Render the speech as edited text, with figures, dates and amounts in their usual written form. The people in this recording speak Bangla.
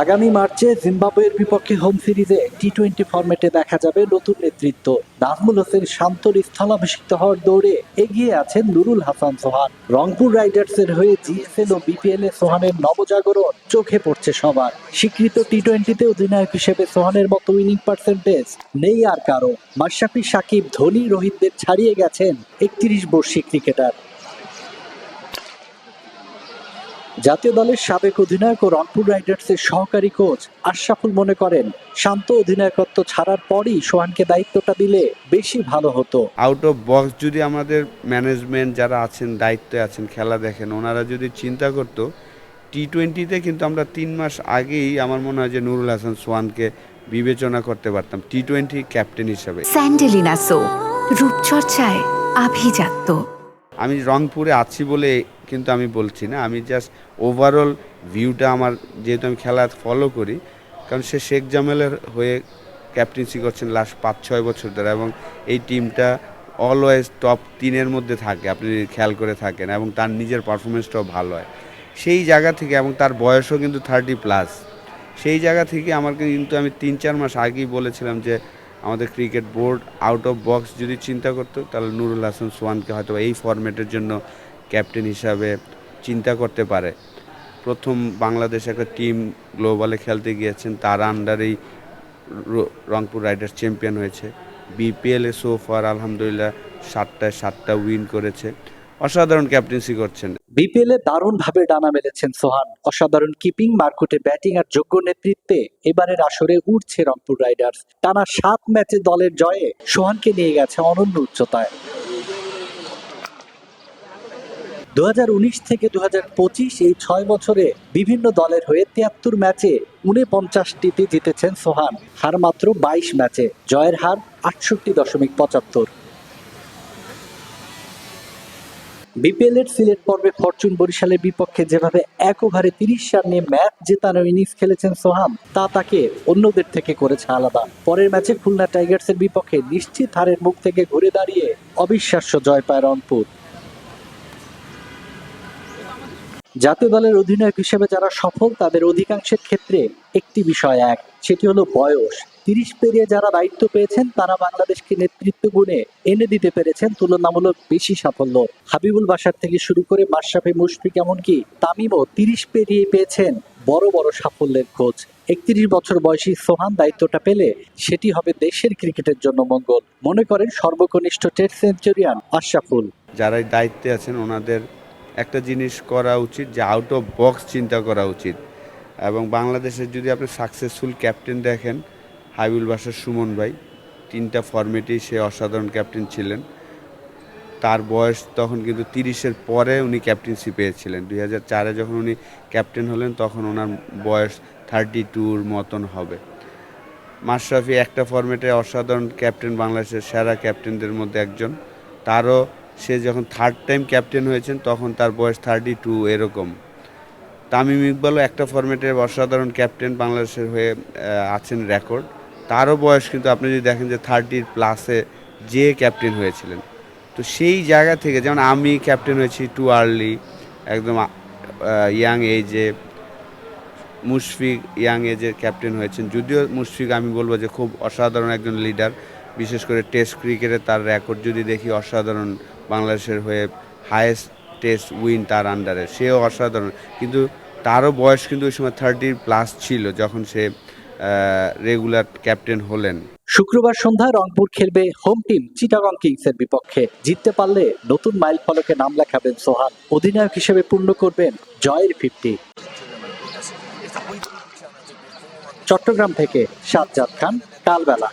আগামী মার্চে জিম্বাবুয়ের বিপক্ষে হোম সিরিজে টি-20 ফরম্যাটে দেখা যাবে নতুন নেতৃত্ব। নাজমুল হোসেন শান্তর স্থলাভিষিক্ত হওয়ার দৌড়ে এগিয়ে আছেন নুরুল হাসান সোহান। রংপুর রাইডার্সের হয়ে জিএসএল ও বিপিএল এ সোহানের নবজাগরণ চোখে পড়ছে সবার। স্বীকৃত টি-20তে অধিনায়ক হিসেবে সোহানের মতো উইনিং পার্সেন্টেজ নেই আর কারো। মাশরাফি, সাকিব, ধোনি, রোহিতদের ছাড়িয়ে গেছেন 31 বর্ষী ক্রিকেটার। জাতীয় দলের সাবেক অধিনায়ক ও রংপুর রাইডার্সের সহকারী কোচ আশরাফুল মনে করেন, শান্ত অধিনায়কত্ব ছাড়ার পরই সোহানকে দায়িত্বটা দিলে বেশি ভালো হতো। আউট অফ বক্স যদি আমাদের ম্যানেজমেন্ট যারা আছেন, দায়িত্বে আছেন, খেলা দেখেন, ওনারা যদি চিন্তা করতো টি-20তে, কিন্তু আমরা 3 মাস আগেই আমার মনে হয় যে নুরুল হাসান সোহানকে বিবেচনা করতে পারতাম টি-20 ক্যাপ্টেন হিসাবে। স্যান্ডেলিনা সো, রূপচর্চায় আভিজাত্য। আমি রংপুরে আছি বলে কিন্তু আমি বলছি না, আমি জাস্ট ওভারঅল ভিউটা আমার, যেহেতু আমি খেলা ফলো করি, কারণ সে শেখ জামালের হয়ে ক্যাপ্টেন্সি করছেন লাস্ট 5-6 বছর ধরে, এবং এই টিমটা অলওয়েজ টপ 3-এর মধ্যে থাকে, আপনি খেয়াল করে থাকেন, এবং তার নিজের পারফরমেন্সটাও ভালো হয় সেই জায়গা থেকে, এবং তার বয়সও কিন্তু 30+। সেই জায়গা থেকে আমার কিন্তু, আমি 3-4 মাস আগেই বলেছিলাম যে আমাদের cricket board out of box যদি চিন্তা করতো, তাহলে নুরুল হাসান সোহানকে হয়তো এই ফরম্যাটের জন্য ক্যাপ্টেন হিসাবে চিন্তা করতে পারে। প্রথম বাংলাদেশ একটা টিম গ্লোবালে খেলতে গিয়েছেন, তার আন্ডারেই রংপুর রাইডার্স চ্যাম্পিয়ন হয়েছে। বিপিএলে সোফার আলহামদুলিল্লাহ 7টা উইন করেছে। অসাধারণ ক্যাপ্টেন্সি করছেন। বিপিএল এ দারুণভাবে ডানা মেলেছেন সোহান। অসাধারণ কিপিং, মারকুটে ব্যাটিং আর যোগ্য নেতৃত্বে এবারের আসরে উঠছে রংপুর রাইডার্স। টানা 7 ম্যাচে দলের জয়ে সোহানকে নিয়ে গেছে অনন্য উচ্চতায়। 2019 থেকে 2025 এই 6 বছরে বিভিন্ন দলের হয়ে 73 ম্যাচে 49টিতে জিতেছেন সোহান। হার মাত্র 22 ম্যাচে, জয়ের হার 68.75। বিপিএল এর সিলেট পর্বে ফরচুন বরিশালের বিপক্ষে যেভাবে 1 ওভারে 30 রান নিয়ে ম্যাচ জেতানোর ইনিংস খেলেছেন সোহান, তা তাকে অন্যদের থেকে করেছে আলাদা। পরের ম্যাচে খুলনা টাইগার্সের বিপক্ষে নিশ্চিত হারের মুখ থেকে ঘুরে দাঁড়িয়ে অবিশ্বাস্য জয় পায় রংপুর। জাতীয় দলের অধিনায়ক হিসেবে যারা সফল, তাদের অধিকাংশের ক্ষেত্রে একটি বিষয় এক, সেটি হলো বয়স। 30 পেরিয়ে যারা দায়িত্ব পেয়েছেন, তারা বাংলাদেশকে নেতৃত্ব গুণে এনে দিতে পেরেছেন তুলনামূলক বেশি সাফল্য। হাবিবুল বাশার থেকে শুরু করে মাশরাফি, মুশফিক, এমনকি তামিমও 30 পেরিয়ে পেয়েছেন বড় বড় সাফল্যের খোঁজ। 31 বছর বয়সী সোহান দায়িত্বটা পেলে সেটি হবে দেশের ক্রিকেটের জন্য মঙ্গল, মনে করেন সর্বকনিষ্ঠ টেস্ট সেঞ্চুরিয়ান আশরাফুল। যারা দায়িত্বে আছেন ওনাদের একটা জিনিস করা উচিত, যে আউট অফ বক্স চিন্তা করা উচিত। এবং বাংলাদেশের যদি আপনি সাকসেসফুল ক্যাপ্টেন দেখেন, হাবিবুল বাশার, সুমন ভাই, 3টা ফরম্যাটেই সে অসাধারণ ক্যাপ্টেন ছিলেন। তার বয়স তখন কিন্তু 30-এর পরে উনি ক্যাপ্টেন্সি পেয়েছিলেন। 2004-এ যখন উনি ক্যাপ্টেন হলেন, তখন ওনার বয়স 32-র মতন হবে। মাশরাফি একটা ফরম্যাটে অসাধারণ ক্যাপ্টেন, বাংলাদেশের সেরা ক্যাপ্টেনদের মধ্যে একজন। তারও, সে যখন 3rd টাইম ক্যাপ্টেন হয়েছেন তখন তার বয়স 32 এরকম। তামিম ইকবালও একটা ফরম্যাটের অসাধারণ ক্যাপ্টেন, বাংলাদেশের হয়ে আছেন রেকর্ড। তারও বয়স কিন্তু আপনি যদি দেখেন যে 30+ যে ক্যাপ্টেন হয়েছিলেন। তো সেই জায়গা থেকে, যেমন আমি ক্যাপ্টেন হয়েছি টু আর্লি, একদম ইয়াং এজে। মুশফিক ইয়াং এজের ক্যাপ্টেন হয়েছেন, যদিও মুশফিক আমি বলবো যে খুব অসাধারণ একজন লিডার, বিশেষ করে টেস্ট ক্রিকেটে তার রেকর্ড যদি দেখি অসাধারণ। বাংলাদেশের হয়ে হায়েস্ট টেস্ট উইন তার আন্ডারে, সেও অসাধারণ। কিন্তু তারও বয়স কিন্তু ওই সময় 30+ ছিল যখন সে রেগুলার ক্যাপ্টেন হলেন। শুক্রবার সন্ধ্যায় রংপুর খেলবে হোম টিম চিটাগং কিংসের বিপক্ষে। জিততে পারলে নতুন মাইল ফলকে নাম লেখাবেন সোহান। অধিনায়ক হিসেবে পূর্ণ করবেন জয়ের 50। চট্টগ্রাম থেকে সাজ্জাদ খান, কালবেলা।